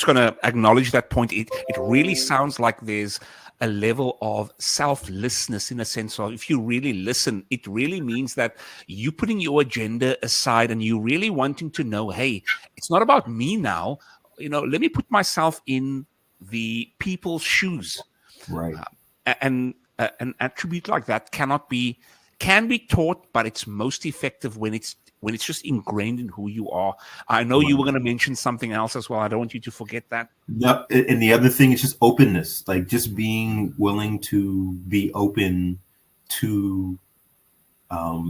gonna acknowledge that point. It really sounds like there's a level of selflessness, in a sense of, if you really listen, it really means that you putting your agenda aside and you really wanting to know, hey, it's not about me now. Let me put myself in the people's shoes.
Right.
And an attribute like that can be taught, but it's most effective when it's just ingrained in who you are. I know you were going to mention something else as well. I don't want you to forget that.
No, and the other thing is just openness, like just being willing to be open to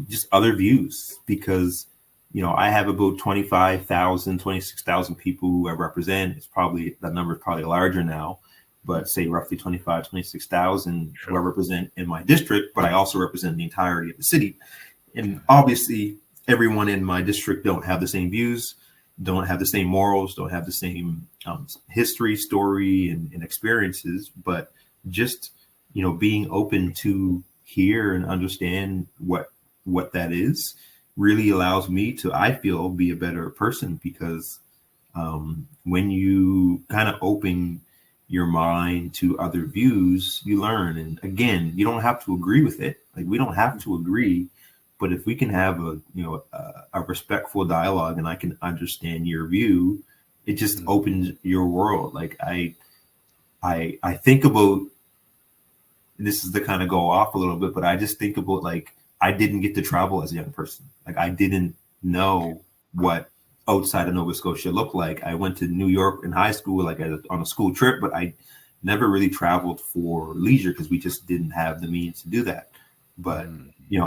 just other views, because I have about 25,000, 26,000 people who I represent. That number is probably larger now, but say roughly 25, 26,000 who I represent in my district, but I also represent the entirety of the city. And obviously everyone in my district don't have the same views, don't have the same morals, don't have the same history, story, and experiences, but just, being open to hear and understand what that is really allows me to, I feel, be a better person, because when you kind of open your mind to other views, you learn. And again, you don't have to agree with it. Like, we don't have to agree, but if we can have a respectful dialogue and I can understand your view, it just opens your world. Like I think about, this is to kind of go off a little bit, but I just think about, like, I didn't get to travel as a young person. Like, I didn't know what outside of Nova Scotia looked like. I went to New York in high school, like on a school trip, but I never really traveled for leisure because we just didn't have the means to do that. But,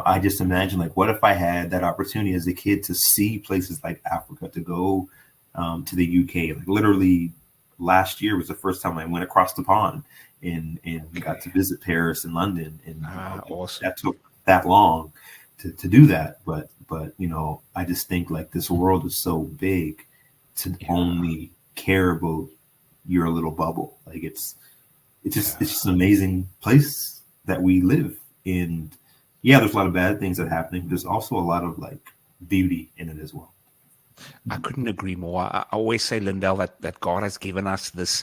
I just imagine, like, what if I had that opportunity as a kid to see places like Africa, to go to the UK? Like, literally last year was the first time I went across the pond and got to visit Paris and London. And
awesome.
That took that long to do that. But I just think, like, this world is so big to only care about your little bubble. Like, it's just an amazing place that we live in. Yeah, there's a lot of bad things that are happening, but there's also a lot of, like, beauty in it as well.
I couldn't agree more. I always say, Lindell, that God has given us this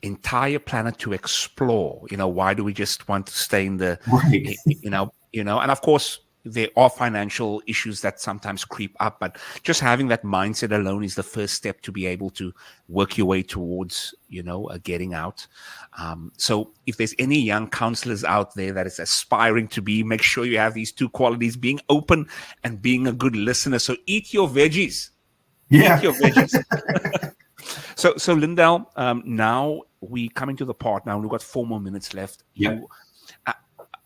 entire planet to explore. Why do we just want to stay in the,
right.
And of course, there are financial issues that sometimes creep up, but just having that mindset alone is the first step to be able to work your way towards, getting out. So if there's any young counselors out there that is aspiring to be, make sure you have these two qualities: being open and being a good listener. So eat your veggies.
Yeah.
Eat your veggies. So Lindell, now we coming to the part now. We've got 4 more minutes left.
Yeah.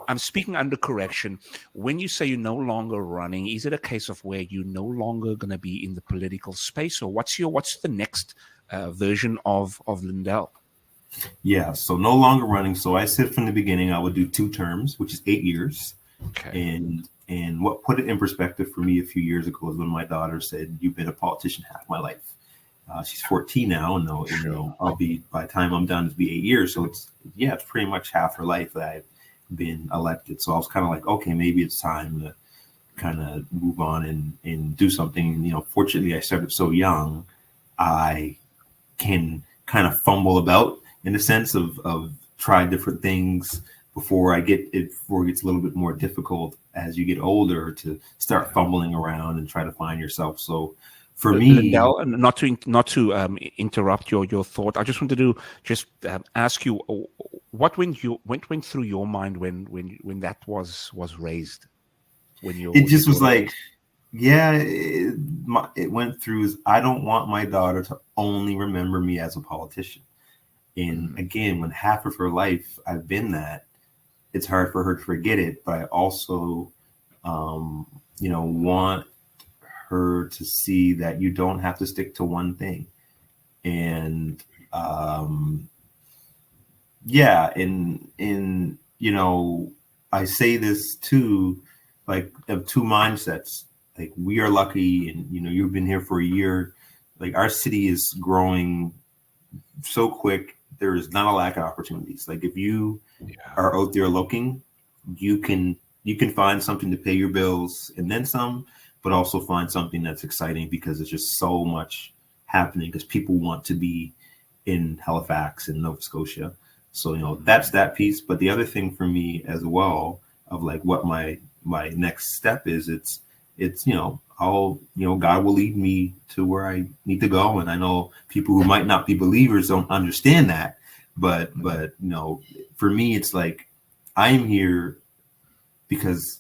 I'm speaking under correction. When you say you're no longer running, is it a case of where you're no longer going to be in the political space, or what's the next version of Lindell?
Yeah, so no longer running. So I said from the beginning I would do 2 terms, which is 8 years.
Okay.
And what put it in perspective for me a few years ago is when my daughter said, "You've been a politician half my life." She's 14 now, and I'll be, by the time I'm done, it'll be 8 years. So it's pretty much half her life that I've been elected. So I was kind of like, okay, maybe it's time to kind of move on and do something. Fortunately, I started so young, I can kind of fumble about, in the sense of try different things before it gets a little bit more difficult as you get older, to start fumbling around and try to find yourself. So for me,
Lindell, not to interrupt your thought, I just wanted to ask you, what went through your mind when that was raised? It
went through, I don't want my daughter to only remember me as a politician. And again, when half of her life I've been that, it's hard for her to forget it. But I also, want her to see that you don't have to stick to one thing. And I say this too, like, of 2 mindsets. Like, we are lucky, and you've been here for a year. Like, our city is growing so quick. There is not a lack of opportunities. Like, if you are out there looking, you can find something to pay your bills and then some, but also find something that's exciting, because there's just so much happening, because people want to be in Halifax and Nova Scotia. So, that's that piece. But the other thing for me as well of like what my next step is, it's God will lead me to where I need to go. And I know people who might not be believers don't understand that. But for me, it's like I'm here because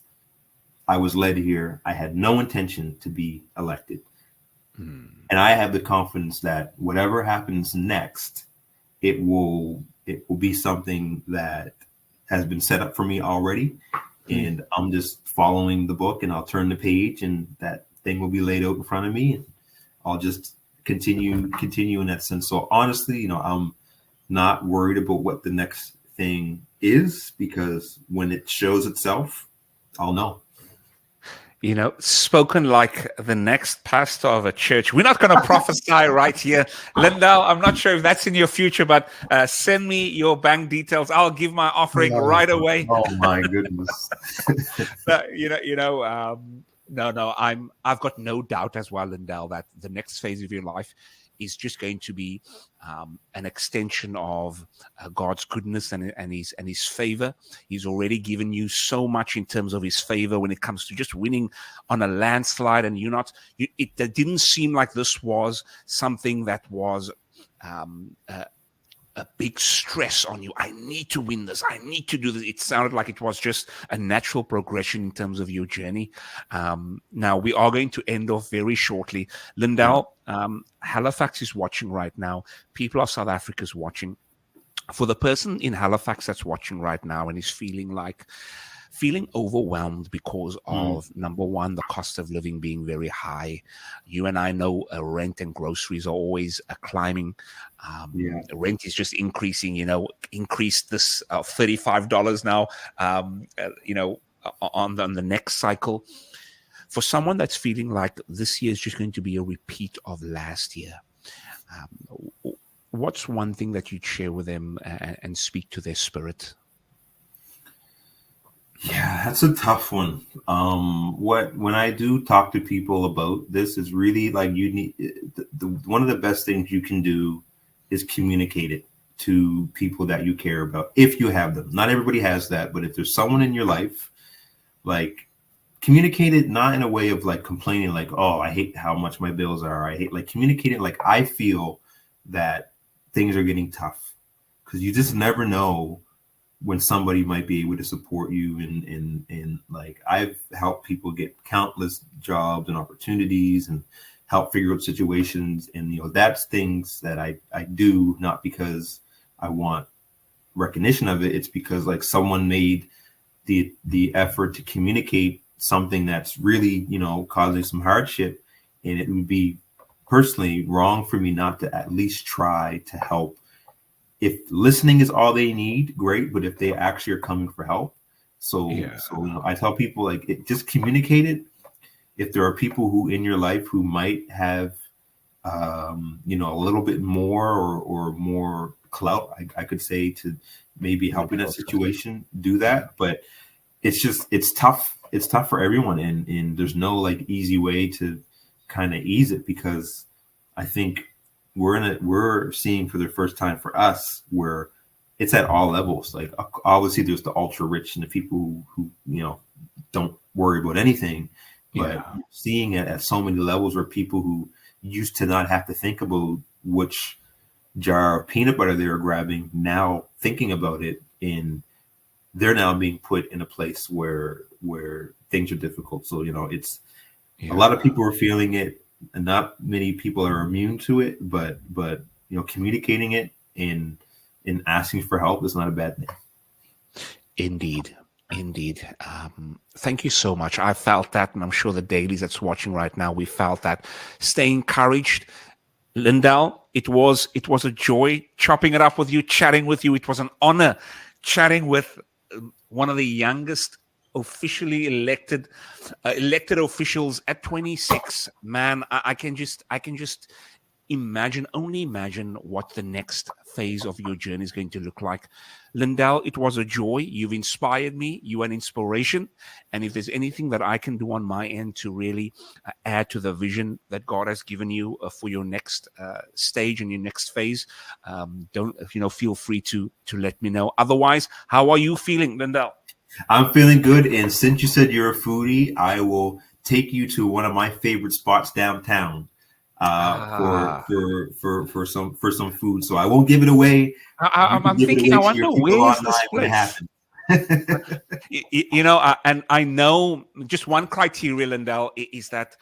I was led here. I had no intention to be elected. And I have the confidence that whatever happens next, it will be something that has been set up for me already. And I'm just following the book, and I'll turn the page and that thing will be laid out in front of me, and I'll just continue in that sense. So honestly, I'm not worried about what the next thing is, because when it shows itself, I'll know.
Spoken like the next pastor of a church. We're not going to prophesy right here. Lindell, I'm not sure if that's in your future, but send me your bank details. I'll give my offering right away.
Oh my goodness.
No, I've got no doubt as well, Lindell, that the next phase of your life is just going to be an extension of God's goodness and his favor. He's already given you so much in terms of his favor when it comes to just winning on a landslide. And it didn't seem like this was something that was a big stress on you. I need to win this. I need to do this. It sounded like it was just a natural progression in terms of your journey. Now, we are going to end off very shortly. Lindell, Halifax is watching right now. People of South Africa is watching. For the person in Halifax that's watching right now and is feeling overwhelmed because of, number one, the cost of living being very high. You and I know rent and groceries are always climbing. Rent is just increasing, increased this $35 now, on the next cycle. For someone that's feeling like this year is just going to be a repeat of last year, what's one thing that you'd share with them and speak to their spirit?
Yeah, that's a tough one. When I do talk to people about this, is really like you need one of the best things you can do is communicate it to people that you care about, if you have them. Not everybody has that, but if there's someone in your life, like, communicate it not in a way of like complaining, like, oh, I hate how much my bills are. I hate, like, communicate it like, I feel that things are getting tough, because you just never know when somebody might be able to support you. And like, I've helped people get countless jobs and opportunities and help figure out situations. And, that's things that I do, not because I want recognition of it. It's because, like, someone made the effort to communicate something that's really, causing some hardship. And it would be personally wrong for me not to at least try to help. If listening is all they need, great. But if they actually are coming for help, so I tell people, like, just communicate it. If there are people who in your life who might have, a little bit more or more clout, I could say, to maybe help in that situation, do that. But it's tough. It's tough for everyone, and there's no like easy way to kind of ease it, because I think we're seeing for the first time for us where it's at all levels. Like, obviously there's the ultra rich and the people who don't worry about anything, but seeing it at so many levels where people who used to not have to think about which jar of peanut butter they were grabbing, now thinking about it, and they're now being put in a place where things are difficult. So it's a lot of people are feeling it, and not many people are immune to it, but communicating it and asking for help is not a bad thing.
Indeed. Thank you so much. I felt that, and I'm sure the dailies that's watching right now, we felt that. Stay encouraged. Lindell, it was a joy chopping it up with you, chatting with you. It was an honor chatting with one of the youngest officially elected officials at 26. Man, I can just only imagine what the next phase of your journey is going to look like. Lindell, it was a joy. You've inspired me. You are an inspiration. And if there's anything that I can do on my end to really add to the vision that God has given you for your next stage and your next phase, don't feel free to let me know. Otherwise, how are you feeling, Lindell?
I'm feeling good. And since you said you're a foodie, I will take you to one of my favorite spots downtown for some food. So I won't give it away.
I'm thinking, I wonder where is this place? And I know just one criteria, Lindell, is that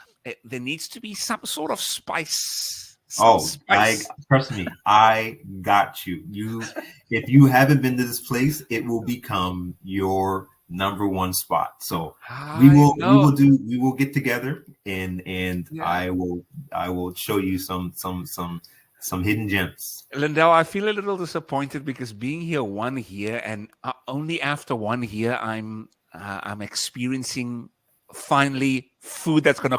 there needs to be some sort of spice.
Trust me, I got you. If you haven't been to this place, it will become your number one spot. So we will get together and I will show you some hidden gems.
Lindell, I feel a little disappointed because being here 1 year and only after 1 year I'm experiencing finally food that's gonna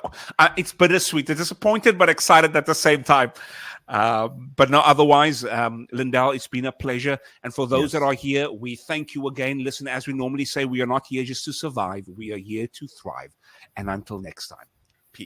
it's bittersweet. It's disappointed but excited at the same time. But no, otherwise, Lindell, it's been a pleasure. And for those that are here, we thank you again. Listen, as we normally say, we are not here just to survive. We are here to thrive. And until next time.